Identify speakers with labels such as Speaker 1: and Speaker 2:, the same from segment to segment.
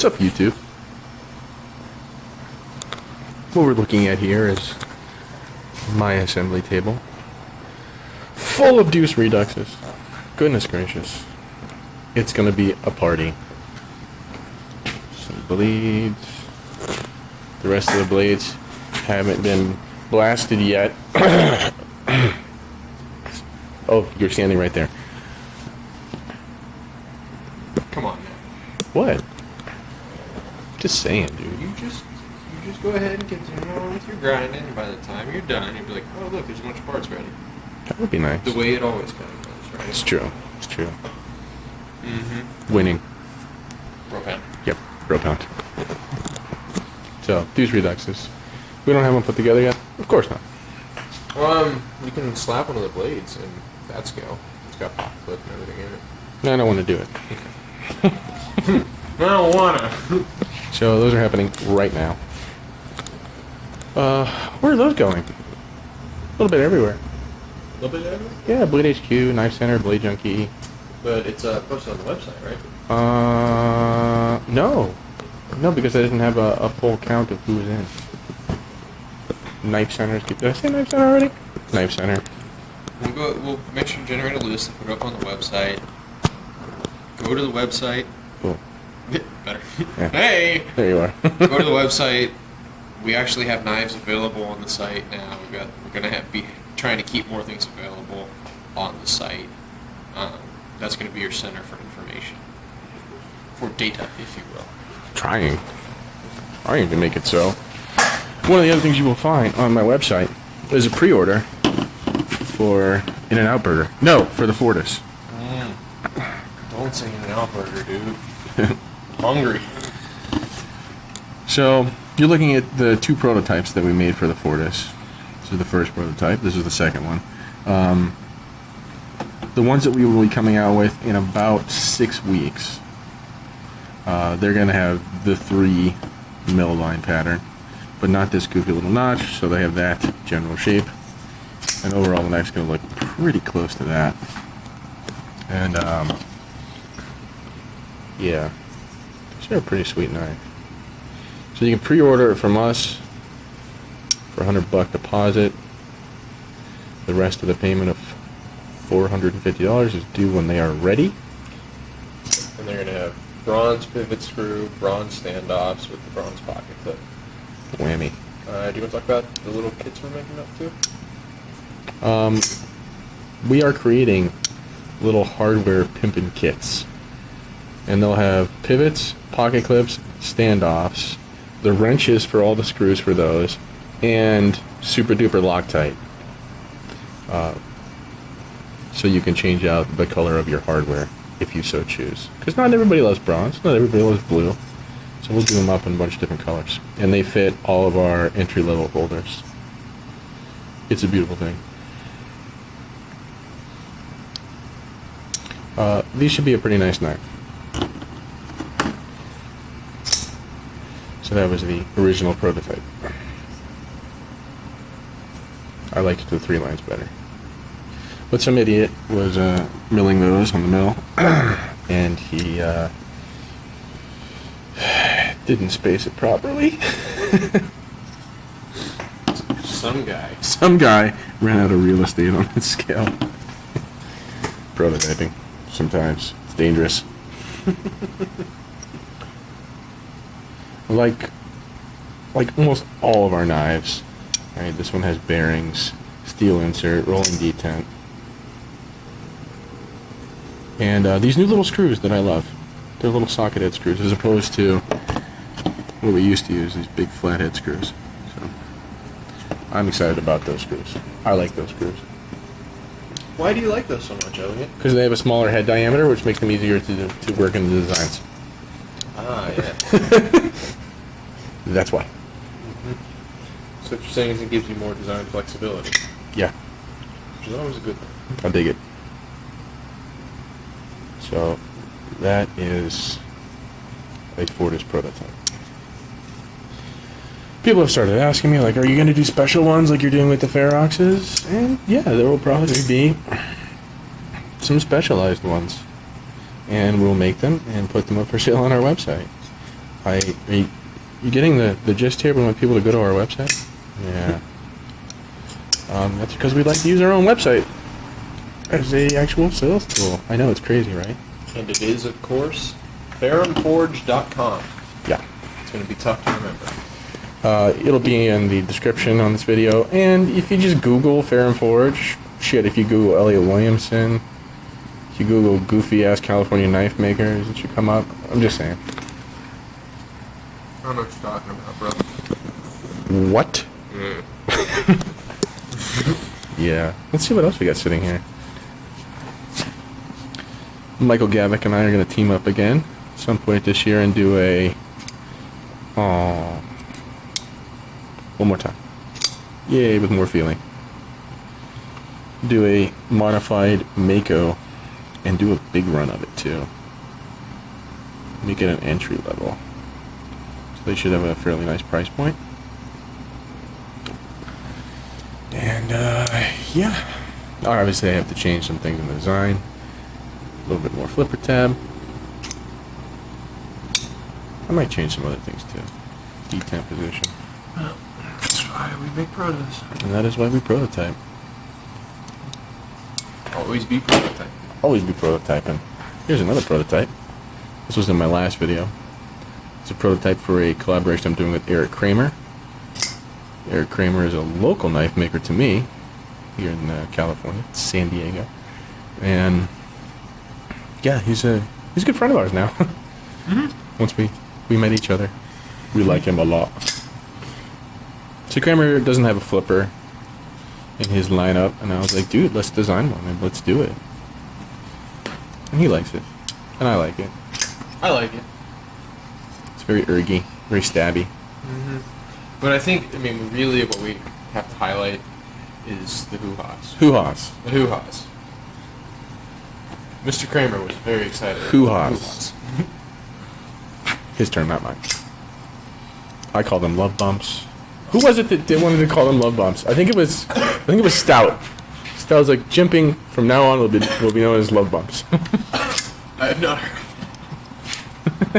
Speaker 1: What's up, YouTube? What we're looking at here is my assembly table, full of deuce reduxes. Goodness gracious. It's gonna be a party. Some blades. The rest of the blades haven't been blasted yet. Oh, you're standing right there.
Speaker 2: Come on, man.
Speaker 1: What? Just saying, dude.
Speaker 2: You just go ahead and continue on with your grinding, and by the time you're done, you'll be like, oh, look, there's a bunch of parts ready.
Speaker 1: That would be nice.
Speaker 2: The way it always kind of goes, right?
Speaker 1: It's true. It's true.
Speaker 2: Mm-hmm.
Speaker 1: Winning.
Speaker 2: Rope hand.
Speaker 1: Yep, bro pound. So, deuce reduxes. We don't have them put together yet? Of course not.
Speaker 2: You can slap one of the blades in that scale. It's got pop clip and everything in it.
Speaker 1: No, I don't want to do it.
Speaker 2: I don't wanna.
Speaker 1: So, those are happening right now. Where are those going? A little bit everywhere.
Speaker 2: A little bit everywhere?
Speaker 1: Yeah, Blade HQ, Knife Center, Blade Junkie.
Speaker 2: But it's posted on the website, right?
Speaker 1: No. No, because I didn't have a full count of who was in. Knife Centers. Did I say Knife Center already? Knife Center.
Speaker 2: We'll make sure to generate a list and put it up on the website. Go to the website.
Speaker 1: Cool.
Speaker 2: Better.
Speaker 1: Yeah.
Speaker 2: Hey!
Speaker 1: There you are.
Speaker 2: Go to the website. We actually have knives available on the site now. We're gonna be trying to keep more things available on the site. That's gonna be your center for information, for data, if you will.
Speaker 1: Trying to make it so. One of the other things you will find on my website is a pre-order for In-N-Out Burger. No, for the Fortis.
Speaker 2: Don't say In-N-Out Burger, dude. I'm hungry.
Speaker 1: So, you're looking at the two prototypes that we made for the Fortis. This is the first prototype. This is the second one. The ones that we will be coming out with in about 6 weeks, they're going to have the 3 mill line pattern, but not this goofy little notch, so they have that general shape. And overall, the knife's going to look pretty close to that. And, yeah, these are a pretty sweet knife. So you can pre-order it from us for $100 deposit. The rest of the payment of $450 is due when they are ready.
Speaker 2: And they're gonna have bronze pivot screw, bronze standoffs with the bronze pocket clip.
Speaker 1: Whammy.
Speaker 2: Do you want to talk about the little kits we're making up too?
Speaker 1: We are creating little hardware pimpin' kits. And they'll have pivots, pocket clips, standoffs, the wrenches for all the screws for those, and super duper Loctite. So you can change out the color of your hardware if you so choose. Because not everybody loves bronze, not everybody loves blue. So we'll do them up in a bunch of different colors. And they fit all of our entry-level holders. It's a beautiful thing. These should be a pretty nice knife. So that was the original prototype. I liked the 3 lines better. But some idiot was milling those on the mill, and he didn't space it properly.
Speaker 2: Some guy.
Speaker 1: Some guy ran out of real estate on his scale. Prototyping. Sometimes. It's dangerous. Like almost all of our knives. Alright, this one has bearings, steel insert, rolling detent. And these new little screws that I love. They're little socket head screws as opposed to what we used to use, these big flathead screws. So I'm excited about those screws. I like those screws.
Speaker 2: Why do you like those so much, Elliot?
Speaker 1: Because they have a smaller head diameter, which makes them easier to work in the designs.
Speaker 2: Ah, yeah.
Speaker 1: That's why.
Speaker 2: So what you're saying is it gives you more design flexibility,
Speaker 1: Yeah,
Speaker 2: which is always a good thing.
Speaker 1: I dig it. So that is a Fortis prototype. People have started asking me, like, are you going to do special ones like you're doing with the Feroxes? And yeah, there will probably be some specialized ones. And we'll make them and put them up for sale on our website. You getting the gist here? We want people to go to our website. Yeah. That's because we'd like to use our own website as a actual sales tool. I know, it's crazy, right?
Speaker 2: And it is, of course, ferrumforge.com.
Speaker 1: Yeah.
Speaker 2: It's going to be tough to remember.
Speaker 1: It'll be in the description on this video, and if you just Google Ferrum Forge, shit, if you Google Elliot Williamson, if you Google goofy-ass California knife makers, it should come up. I'm just saying.
Speaker 2: I don't know what you're talking about, bro.
Speaker 1: What? Yeah. Let's see what else we got sitting here. Michael Gavick and I are going to team up again at some point this year and do a... one more time. Yay, with more feeling. Do a modified Mako and do a big run of it too. Make it an entry level. So they should have a fairly nice price point. And yeah. Obviously I have to change some things in the design. A little bit more flipper tab. I might change some other things too. D10 position.
Speaker 2: That's why we make protos.
Speaker 1: And that is why we prototype.
Speaker 2: Always be prototyping.
Speaker 1: Always be prototyping. Here's another prototype. This was in my last video. It's a prototype for a collaboration I'm doing with Eric Kramer. Eric Kramer is a local knife maker to me here in California, San Diego. And yeah, he's a good friend of ours now. Once we met each other, we like him a lot. So Kramer doesn't have a flipper in his lineup, and I was like, dude, let's design one and let's do it. And he likes it, and I like it.
Speaker 2: I like it.
Speaker 1: It's very ergy, very stabby.
Speaker 2: But I think, really what we have to highlight is the hoo-haws.
Speaker 1: Hoo-haws.
Speaker 2: The hoo-haws. Mr. Kramer was very excited.
Speaker 1: Hoo-haws. His turn, not mine. I call them love bumps. Who was it that wanted to call them love bumps? I think it was Stout. Stout was like, jimping from now on will be known as love bumps.
Speaker 2: I have not heard.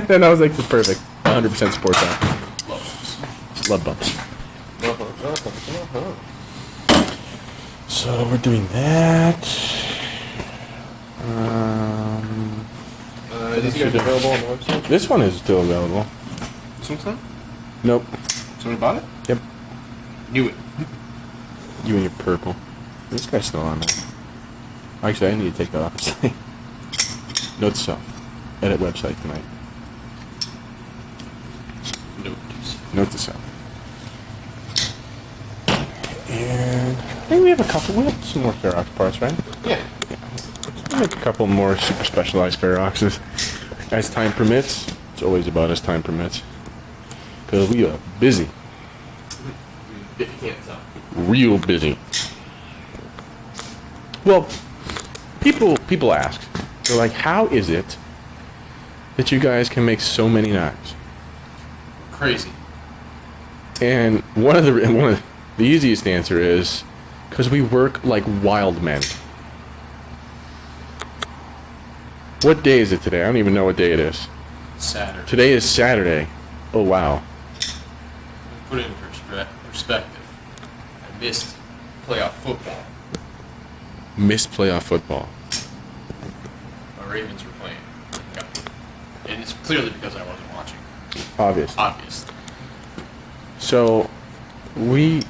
Speaker 1: And I was like, perfect. 100% support that.
Speaker 2: Love
Speaker 1: Love bumps. So we're doing that.
Speaker 2: These guys available on the website?
Speaker 1: This one is still available.
Speaker 2: This one's not?
Speaker 1: Nope.
Speaker 2: Somebody bought it?
Speaker 1: Yep.
Speaker 2: Knew it.
Speaker 1: You and your purple. This guy's still on there. Actually, I need to take that off. Note to self. Edit website tonight. Note to self. And I think we have some more Ferrox parts, right?
Speaker 2: Yeah.
Speaker 1: We'll make a couple more super specialized Ferroxes. As time permits. It's always about as time permits. Because we are busy.
Speaker 2: If you can't tell.
Speaker 1: Real busy. Well, people ask. They're like, how is it that you guys can make so many knives?
Speaker 2: Crazy.
Speaker 1: And one of the easiest answer is because we work like wild men. What day is it today? I don't even know what day it is.
Speaker 2: Saturday.
Speaker 1: Today is Saturday. Oh wow.
Speaker 2: Put it in perspective. I missed playoff football.
Speaker 1: Missed playoff football.
Speaker 2: My Ravens were playing. And it's clearly because I wasn't watching.
Speaker 1: Obviously. So, we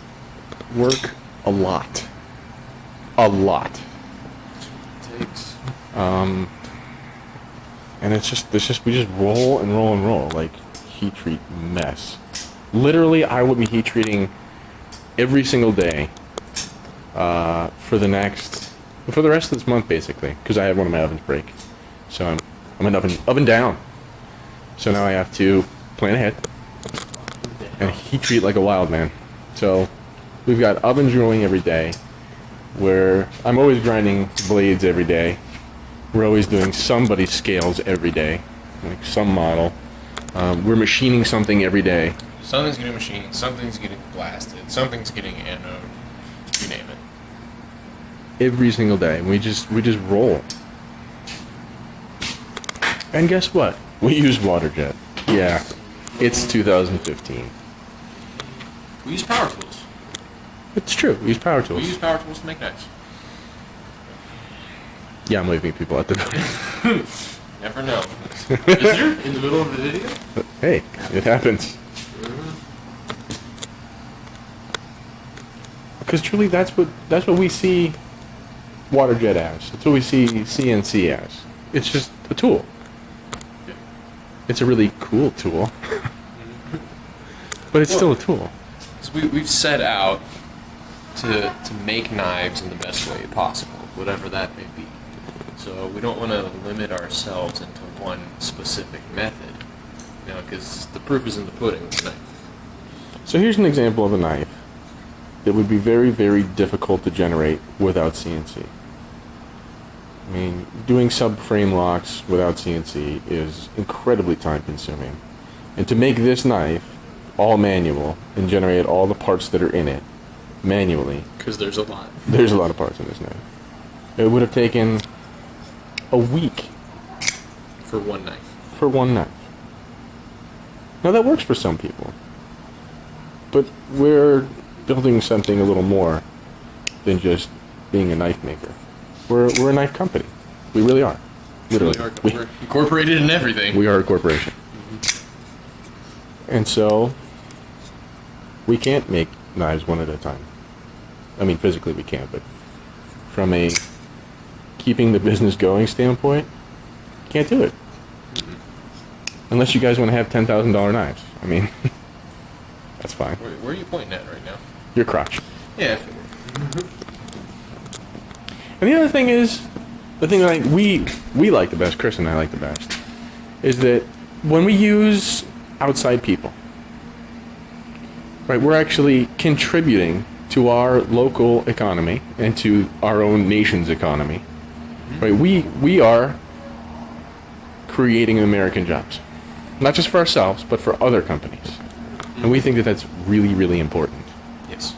Speaker 1: work a lot. A lot.
Speaker 2: It takes.
Speaker 1: And we just roll and roll and roll like heat treat mess. Literally, I would be heat treating every single day for the rest of this month, basically, because I have one of my ovens break. So I'm an oven down. So now I have to plan ahead and heat treat like a wild man. So we've got ovens rolling every day, where I'm always grinding blades every day. We're always doing somebody's scales every day, like some model. We're machining something every day.
Speaker 2: Something's getting machined, something's getting blasted, something's getting anode, you name it.
Speaker 1: Every single day. We just roll. And guess what? We use water jet. Yeah. It's 2015.
Speaker 2: We use power tools.
Speaker 1: It's true. We use power
Speaker 2: We
Speaker 1: tools.
Speaker 2: use power tools to make knives.
Speaker 1: Yeah, I'm waving people at the door.
Speaker 2: Never know. Visitor in the middle of the video?
Speaker 1: Hey, it happens. Because truly, that's what we see water jet as. That's what we see CNC as. It's just a tool.
Speaker 2: Yeah.
Speaker 1: It's a really cool tool, but it's still a tool.
Speaker 2: So we've set out to make knives in the best way possible, whatever that may be. So we don't want to limit ourselves into one specific method, because the proof is in the pudding with the knife.
Speaker 1: So here's an example of a knife that would be very, very difficult to generate without CNC. I mean, doing subframe locks without CNC is incredibly time consuming. And to make this knife all manual and generate all the parts that are in it manually,
Speaker 2: Because there's a lot.
Speaker 1: there's a lot of parts in this knife. It would have taken a week
Speaker 2: For one knife.
Speaker 1: for one knife. Now that works for some people, but we're building something a little more than just being a knife maker. We're a knife company. We really are. Literally.
Speaker 2: We're incorporated in everything.
Speaker 1: We are a corporation. And so we can't make knives one at a time. I mean, physically we can't, but from a keeping the business going standpoint, can't do it. Unless you guys want to have $10,000 knives. I mean, that's fine.
Speaker 2: Where are you pointing at right now?
Speaker 1: Your crotch.
Speaker 2: Yeah.
Speaker 1: And the other thing is, the thing like we like the best, Chris and I like the best, is that when we use outside people, right, we're actually contributing to our local economy and to our own nation's economy. Right, we are creating American jobs, not just for ourselves, but for other companies, and we think that that's really, really important.
Speaker 2: Yes.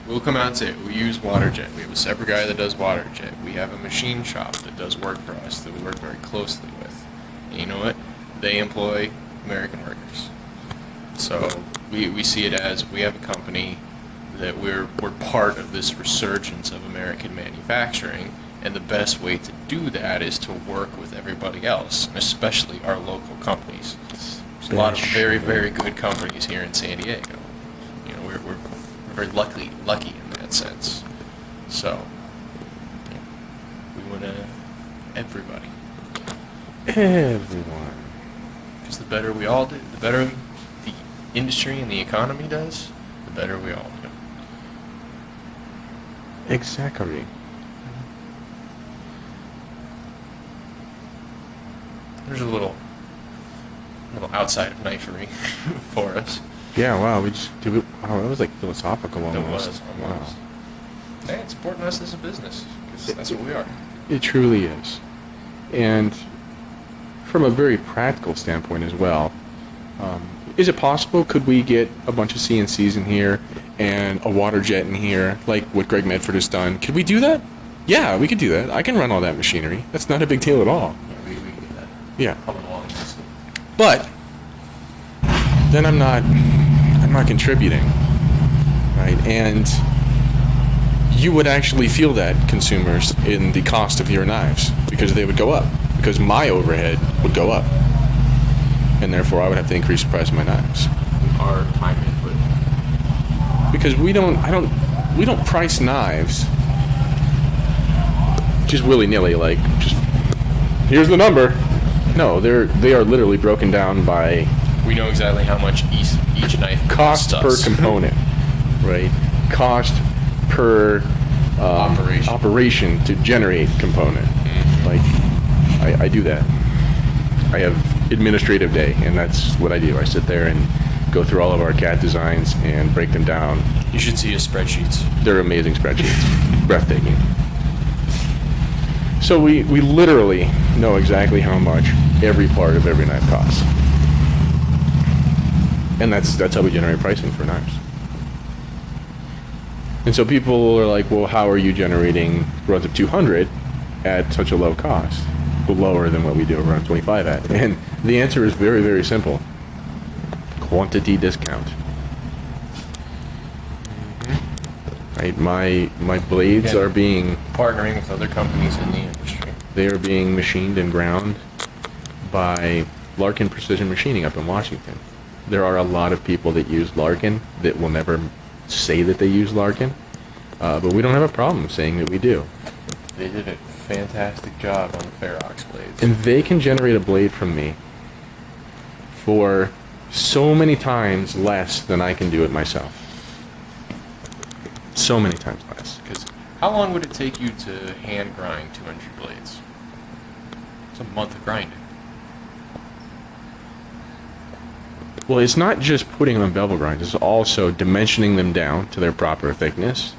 Speaker 2: We'll come out and say we use WaterJet. We have a separate guy that does WaterJet. We have a machine shop that does work for us that we work very closely with. And you know what? They employ American workers. So we see it as we have a company that we're part of this resurgence of American manufacturing, and the best way to do that is to work with everybody else, and especially our local companies. There's a lot of very, very good companies here in San Diego. We're very lucky in that sense. So we want to everybody,
Speaker 1: Everyone.
Speaker 2: because the better we all do, the better the industry and the economy does, the better we all do.
Speaker 1: Exactly.
Speaker 2: There's a little outside of knifery for us.
Speaker 1: Yeah, wow, we just did it. Wow, that was like philosophical
Speaker 2: It
Speaker 1: almost.
Speaker 2: was almost. Hey, it's important to us as a business, because that's what we are.
Speaker 1: It truly is. And from a very practical standpoint as well, is it possible, could we get a bunch of CNCs in here and a water jet in here, like what Greg Medford has done? Could we do that? Yeah, we could do that. I can run all that machinery. That's not a big deal at all.
Speaker 2: We can get that
Speaker 1: Yeah.
Speaker 2: coming along.
Speaker 1: But then I'm not contributing, right? And you would actually feel that, consumers, in the cost of your knives, because they would go up, because my overhead would go up, and therefore I would have to increase the price of my knives.
Speaker 2: Our time input.
Speaker 1: Because we don't price knives just willy-nilly, like just here's the number. No, they are literally broken down by
Speaker 2: We know exactly how much each knife
Speaker 1: cost
Speaker 2: costs
Speaker 1: per
Speaker 2: us.
Speaker 1: component, right? Cost per operation to generate component. Like, I do that. I have administrative day, and that's what I do. I sit there and go through all of our CAD designs and break them down.
Speaker 2: You should see his spreadsheets.
Speaker 1: They're amazing spreadsheets. Breathtaking. So we literally know exactly how much every part of every knife costs. And that's how we generate pricing for knives. And so people are like, well, how are you generating runs of 200 at such a low cost? Well, lower than what we do around 25 at. And the answer is very, very simple. quantity discount. Right, my blades
Speaker 3: Yeah.
Speaker 1: are being
Speaker 3: Partnering with other companies in the industry.
Speaker 1: they are being machined and ground by Larkin Precision Machining up in Washington. There are a lot of people that use Larkin that will never say that they use Larkin, but we don't have a problem saying that we do.
Speaker 3: They did a fantastic job on the Ferox blades.
Speaker 1: And they can generate a blade from me for so many times less than I can do it myself. So many times less.
Speaker 3: Because how long would it take you to hand grind 200 blades? It's a month of grinding.
Speaker 1: Well, it's not just putting them on bevel grind, it's also dimensioning them down to their proper thickness,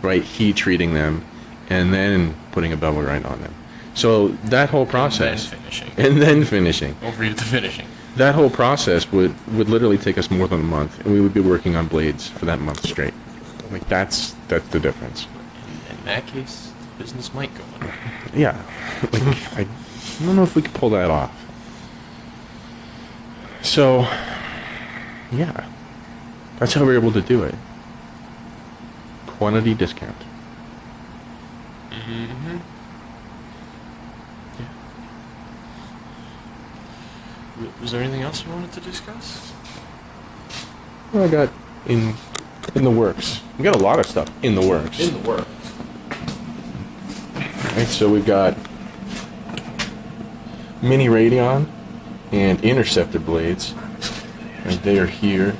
Speaker 1: right? Heat treating them, and then putting a bevel grind on them. So that whole process,
Speaker 3: And then finishing.
Speaker 1: and then finishing,
Speaker 3: Don't forget the finishing.
Speaker 1: that whole process would literally take us more than a month, and we would be working on blades for that month straight. Like that's the difference.
Speaker 3: In that case, the business might go under.
Speaker 1: Yeah, like I don't know if we could pull that off. So, yeah, that's how we're able to do it. Quantity discount.
Speaker 3: Mm-hmm. Was there anything else you wanted to discuss?
Speaker 1: What I got in the works. We got a lot of stuff in the works.
Speaker 3: In the works.
Speaker 1: Right, so we've got mini Radion and interceptor blades. Right, they are here.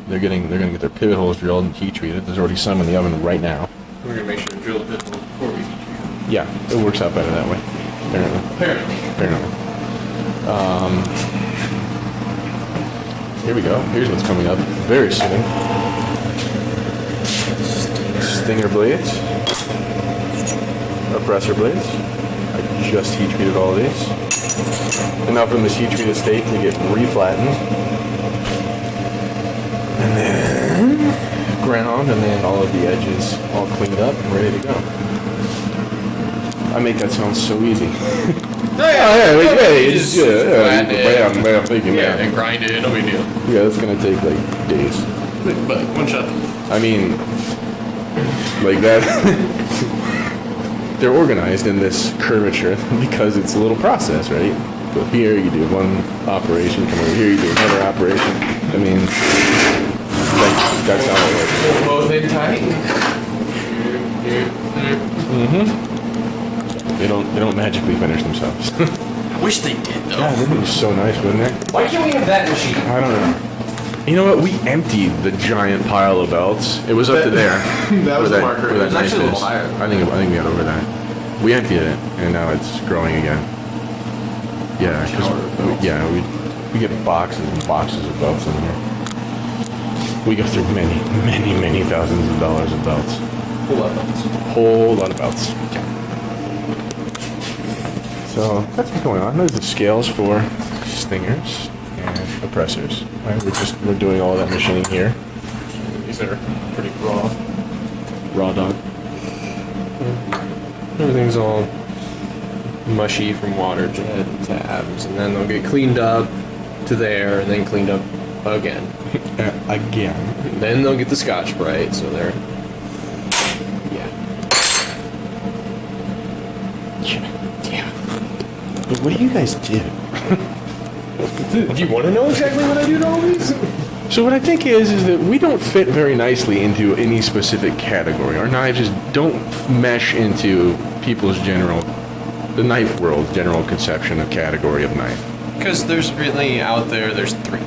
Speaker 1: They're gonna get their pivot holes drilled and heat treated. There's already some in the oven right now.
Speaker 3: We're gonna make sure to drill the pit holes before we heat you.
Speaker 1: Yeah, it works out better that way. Apparently. Here we go. Here's what's coming up very soon. Stinger blades. Oppressor blades. I just heat treated all of these. Enough in this heat treated state to get reflattened. And then ground, and then all of the edges all cleaned up and ready to go. I make that sound so easy.
Speaker 3: Just flatten it.
Speaker 1: Bam, thank you,
Speaker 3: Yeah,
Speaker 1: man.
Speaker 3: and grind it, no big deal.
Speaker 1: Yeah, that's gonna take like days.
Speaker 3: But one shot.
Speaker 1: I mean, like that. They're organized in this curvature because it's a little process, right? Go here, you do one operation. Come over here, you do another operation. I mean, that's how it works.
Speaker 3: Both in tight.
Speaker 1: They don't magically finish themselves.
Speaker 3: I wish they did though.
Speaker 1: God, that'd be so nice, wouldn't it?
Speaker 3: Why can't we have that machine?
Speaker 1: I don't know. You know what? We emptied the giant pile of belts. It was up to there.
Speaker 3: That was
Speaker 1: where
Speaker 3: the marker.
Speaker 1: where
Speaker 3: It
Speaker 1: that
Speaker 3: was
Speaker 1: knife
Speaker 3: actually a
Speaker 1: is.
Speaker 3: little higher.
Speaker 1: I think we got over that. We emptied it, and now it's growing again. Yeah,
Speaker 3: Tower of belts.
Speaker 1: we get boxes and boxes of belts in here. We go through many thousands of dollars of belts.
Speaker 3: Whole lot of those.
Speaker 1: Whole lot of belts. So that's what's going on. Those are the scales for stingers and oppressors. Right? We're doing all that machining here.
Speaker 3: These are pretty raw.
Speaker 1: Raw dog.
Speaker 3: Everything's all mushy from water jet tabs, and then they'll get cleaned up to there, and then cleaned up again.
Speaker 1: Again.
Speaker 3: And then they'll get the Scotch Brite, so they're
Speaker 1: Yeah. But what do you guys do?
Speaker 3: Do you want to know exactly what I do to all these?
Speaker 1: So what I think is that we don't fit very nicely into any specific category. Our knives just don't mesh into people's the knife world's general conception of category of knife.
Speaker 3: Because there's really out there's three.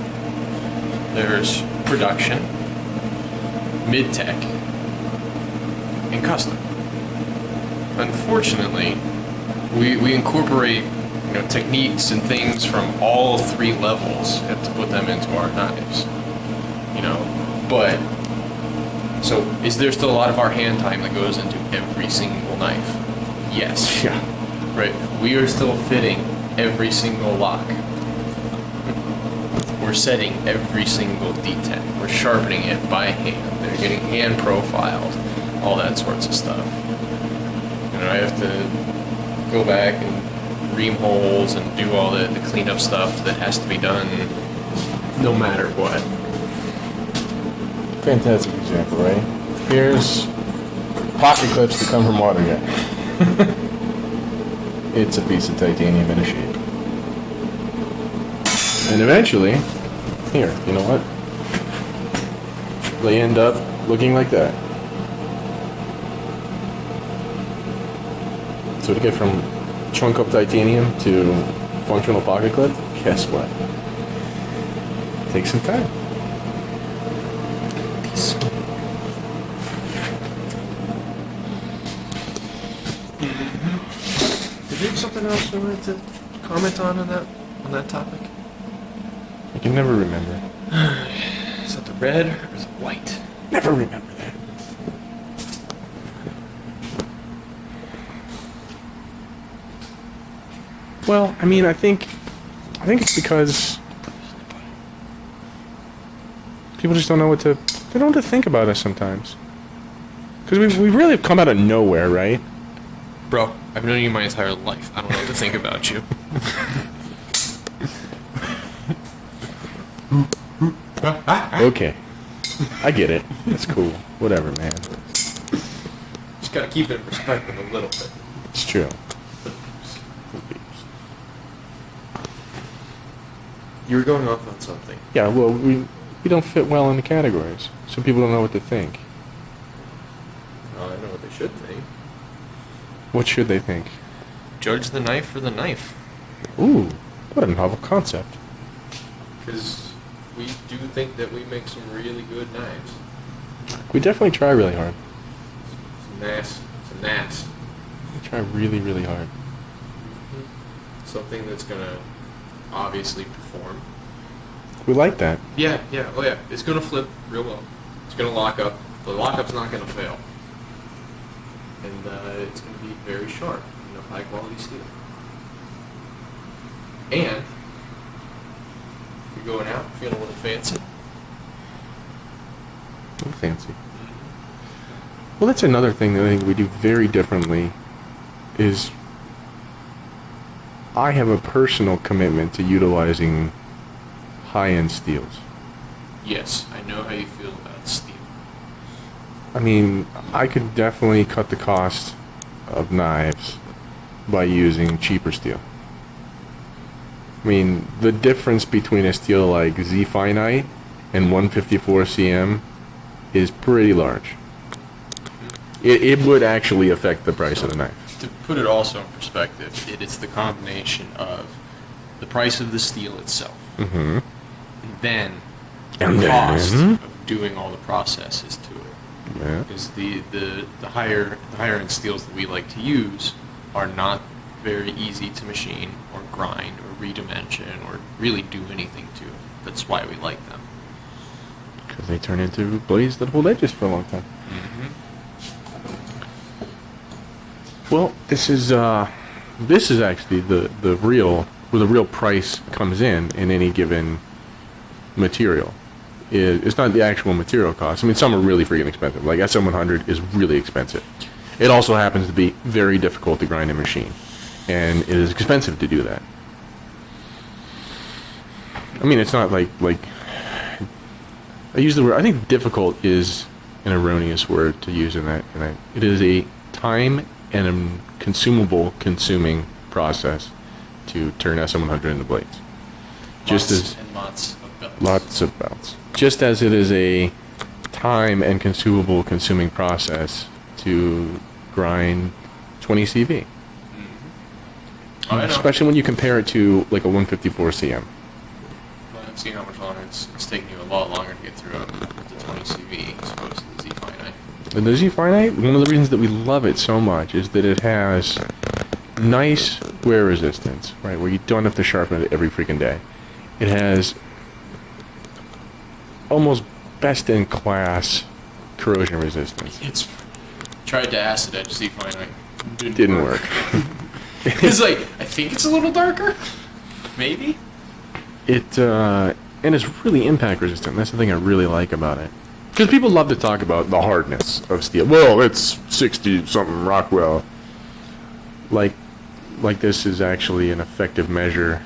Speaker 3: There's production, mid-tech, and custom. Unfortunately, we incorporate techniques and things from all three levels to put them into our knives. But so is there still a lot of our hand time that goes into every single knife? Yes.
Speaker 1: Yeah.
Speaker 3: Right. We are still fitting every single lock. We're setting every single detent. We're sharpening it by hand. They're getting hand profiled, all that sorts of stuff. I have to go back and ream holes and do all the cleanup stuff that has to be done no matter what.
Speaker 1: Fantastic example, right? Here's pocket clips that come from Waterjet. It's a piece of titanium in a shape. And eventually, here, you know what? They end up looking like that. So to get from chunk up titanium to functional pocket clip, guess what? Takes some time.
Speaker 3: Did you have something else you wanted to comment on that topic?
Speaker 1: I can never remember.
Speaker 3: Is that the red or is it white?
Speaker 1: Never remember that. Well, I mean, I think it's because people just don't know they don't know what to think about us sometimes. Because we really have come out of nowhere, right?
Speaker 3: Bro, I've known you my entire life. I don't know what to think about you.
Speaker 1: Okay. I get it. That's cool. Whatever, man.
Speaker 3: Just gotta keep it in perspective a little bit.
Speaker 1: It's true.
Speaker 3: You were going off on something.
Speaker 1: Yeah, well, we don't fit well in the categories, so people don't know what to think.
Speaker 3: Oh, I know what they should think.
Speaker 1: What should they think?
Speaker 3: Judge the knife for the knife.
Speaker 1: Ooh, what a novel concept.
Speaker 3: Because we do think that we make some really good knives.
Speaker 1: We definitely try really hard.
Speaker 3: Some gnats.
Speaker 1: We try really, really hard.
Speaker 3: Something that's gonna obviously perform.
Speaker 1: We like that.
Speaker 3: Yeah, oh yeah. It's gonna flip real well. It's gonna lock up. The lockup's not gonna fail. And it's gonna be very sharp, high quality steel. And if you're going out feeling a little fancy.
Speaker 1: Oh, fancy. Well, that's another thing that I think we do very differently is I have a personal commitment to utilizing high-end steels.
Speaker 3: Yes, I know how you feel about steel.
Speaker 1: I mean, I could definitely cut the cost of knives by using cheaper steel. I mean, the difference between a steel like Z-Finite and 154 CM is pretty large. It would actually affect the price of the knife.
Speaker 3: To put it also in perspective, it's the combination of the price of the steel itself,
Speaker 1: Mm-hmm.
Speaker 3: and then
Speaker 1: And
Speaker 3: the cost
Speaker 1: then?
Speaker 3: of doing all the processes to it.
Speaker 1: Yeah.
Speaker 3: Because the higher end steels that we like to use are not very easy to machine or grind or redimension or really do anything to. That's why we like them.
Speaker 1: Because they turn into blades that hold edges for a long time. Well, this is actually the real where the real price comes in any given material. It's not the actual material cost. I mean, some are really freaking expensive. Like SM100 is really expensive. It also happens to be very difficult to grind and machine, and it is expensive to do that. I mean, it's not like I use the word. I think difficult is an erroneous word to use in that. It is a time and a consuming process to turn SM100 into blades. Just as lots of belts. Just as it is a time and consuming process to grind 20 CV.
Speaker 3: Oh, I know.
Speaker 1: Especially when you compare it to like a 154 CM.
Speaker 3: I've seen how much longer it's taking you a lot longer to get through the 20 CV as opposed to the Z-Finite.
Speaker 1: And the Z-Finite, one of the reasons that we love it so much is that it has nice wear resistance, right, where you don't have to sharpen it every freaking day. It has almost best-in-class corrosion resistance.
Speaker 3: It's tried to acid etch Z-Finite.
Speaker 1: Didn't work.
Speaker 3: It's like, I think it's a little darker? Maybe?
Speaker 1: And it's really impact resistant. That's the thing I really like about it. Because people love to talk about the hardness of steel. Well, it's 60-something Rockwell. Like this is actually an effective measure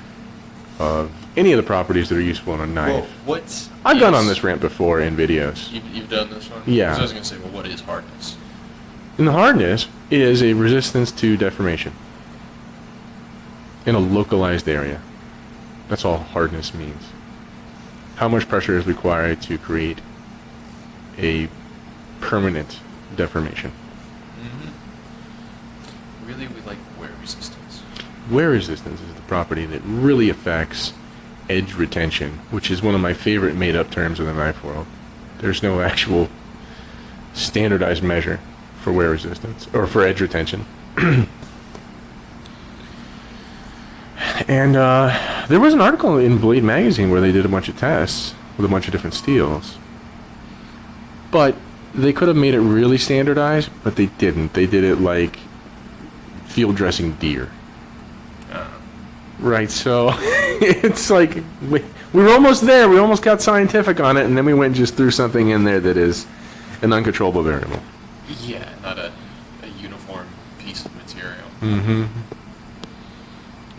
Speaker 1: of any of the properties that are useful in a knife.
Speaker 3: Well, what?
Speaker 1: I've gone
Speaker 3: is-
Speaker 1: on this rant before in videos.
Speaker 3: You've done this one?
Speaker 1: Yeah.
Speaker 3: So I was going to say, well, what is hardness?
Speaker 1: And the hardness is a resistance to deformation in a localized area. That's all hardness means. How much pressure is required to create a permanent deformation?
Speaker 3: Really, we like wear resistance.
Speaker 1: Wear resistance is the property that really affects edge retention, which is one of my favorite made-up terms in the knife world. There's no actual standardized measure for wear resistance, or for edge retention. And there was an article in Blade magazine where they did a bunch of tests with a bunch of different steels. But they could have made it really standardized, but they didn't. They did it like field dressing deer. Right, so it's like we were almost there. We almost got scientific on it, and then we went and just threw something in there that is an uncontrollable variable.
Speaker 3: Yeah, not a uniform piece of material.
Speaker 1: Mm-hmm.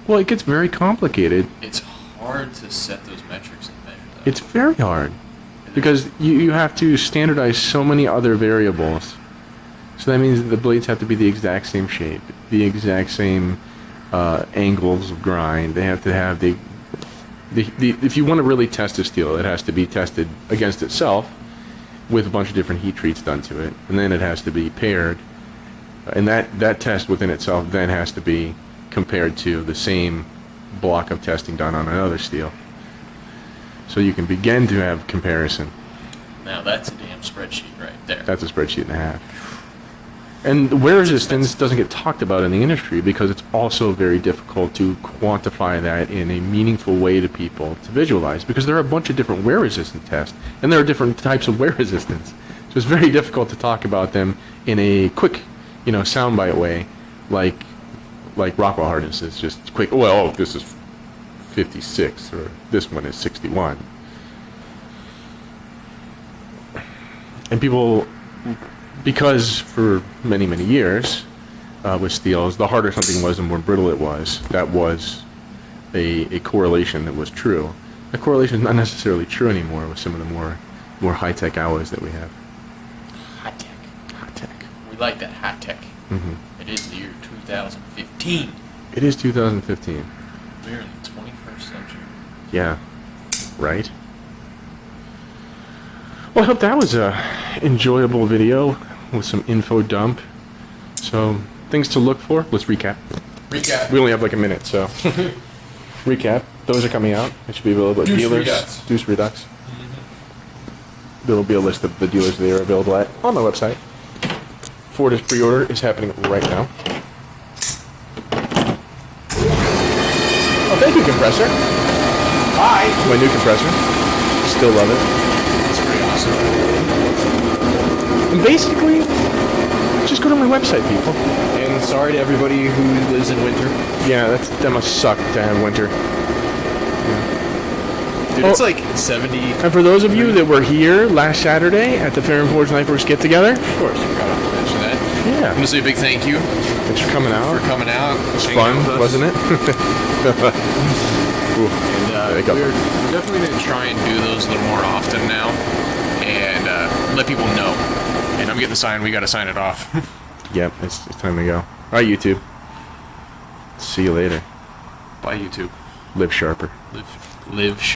Speaker 1: Well, it gets very complicated.
Speaker 3: It's hard to set those metrics and measure that.
Speaker 1: It's very hard because you have to standardize so many other variables. So that means that the blades have to be the exact same shape, the exact same angles of grind. They have to have the if you want to really test a steel, it has to be tested against itself with a bunch of different heat treats done to it, and then it has to be paired, and that test within itself then has to be compared to the same block of testing done on another steel. So you can begin to have comparison.
Speaker 3: Now that's a damn spreadsheet right there.
Speaker 1: That's a spreadsheet and a half. And wear resistance doesn't get talked about in the industry because it's also very difficult to quantify that in a meaningful way to people to visualize, because there are a bunch of different wear resistant tests and there are different types of wear resistance. So it's very difficult to talk about them in a quick, soundbite way, like Rockwell hardness is just quick. Well, this is 56 or this one is 61. And people, because for many, many years with steels, the harder something was, the more brittle it was. That was a correlation that was true. That correlation is not necessarily true anymore with some of the more high-tech alloys that we have.
Speaker 3: High tech.
Speaker 1: High tech.
Speaker 3: We like that high tech.
Speaker 1: Mm-hmm.
Speaker 3: It is the year 2015.
Speaker 1: It is 2015.
Speaker 3: We're in the 21st century.
Speaker 1: Yeah. Right? Well, I hope that was a enjoyable video with some info dump. So, things to look for. Let's recap.
Speaker 3: Recap.
Speaker 1: We only have like a minute, so. Recap. Those are coming out. It should be available at
Speaker 3: Deuce
Speaker 1: dealers.
Speaker 3: Redux.
Speaker 1: Deuce Redux. There will be a list of the dealers they are available at on my website. Ford pre-order is happening right now. Oh, thank you, compressor. Hi. My new compressor. Still love it.
Speaker 3: It's pretty awesome.
Speaker 1: And basically, just go to my website, people.
Speaker 2: And sorry to everybody who lives in winter.
Speaker 1: Yeah, that must suck to have winter.
Speaker 3: Dude, it's like 70.
Speaker 1: And for those of you that were here last Saturday at the Fair and Forge Knife Works get together,
Speaker 3: Of course, we forgot to mention that. I'm
Speaker 1: yeah,
Speaker 3: going to say a big thank you
Speaker 1: thanks for coming out.
Speaker 3: for coming out.
Speaker 1: It was fun, wasn't it? Ooh,
Speaker 3: And
Speaker 1: there you go.
Speaker 3: we're definitely going to try and do those a little more often now and let people know. And I'm getting the sign. We got to sign it off.
Speaker 1: Yep, it's time to go. All right, YouTube. See you later.
Speaker 3: Bye, YouTube.
Speaker 1: Live sharper.
Speaker 3: Live